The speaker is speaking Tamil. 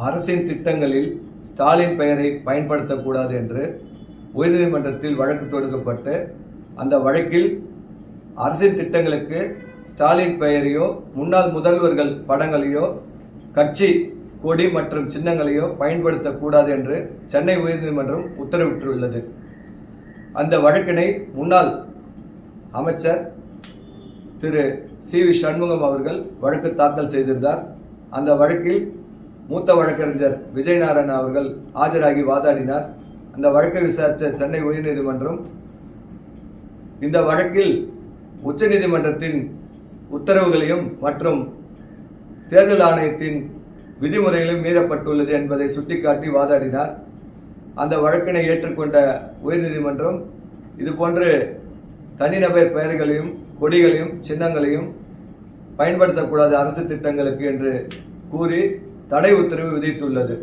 அரசின் திட்டங்களில் ஸ்டாலின் பெயரை பயன்படுத்தக்கூடாது என்று உயர்நீதிமன்றத்தில் வழக்கு தொடுக்கப்பட்டு அந்த வழக்கில் அரசின் திட்டங்களுக்கு ஸ்டாலின் பெயரையோ முன்னாள் முதல்வர்கள் படங்களையோ கட்சி கொடி மற்றும் சின்னங்களையோ பயன்படுத்தக்கூடாது என்று சென்னை உயர்நீதிமன்றம் உத்தரவிட்டுள்ளது. அந்த வழக்கினை முன்னாள் அமைச்சர் திரு சி.வி. சண்முகம் அவர்கள் வழக்கு தாக்கல் செய்திருந்தார். அந்த வழக்கில் மூத்த வழக்கறிஞர் விஜயநாராயணன் அவர்கள் ஆஜராகி வாதாடினார். அந்த வழக்கை விசாரித்த சென்னை உயர்நீதிமன்றம் இந்த வழக்கில் உச்சநீதிமன்றத்தின் உத்தரவுகளையும் மற்றும் தேர்தல் ஆணையத்தின் விதிமுறைகளும் மீறப்பட்டுள்ளது என்பதை சுட்டிக்காட்டி வாதாடினார். அந்த வழக்கினை ஏற்றுக்கொண்ட உயர்நீதிமன்றம் இதுபோன்று தனிநபர் பெயர்களையும் கொடிகளையும் சின்னங்களையும் பயன்படுத்தக்கூடாது அரசு திட்டங்களுக்கு என்று கூறி தடை உத்தரவு விதித்துள்ளது.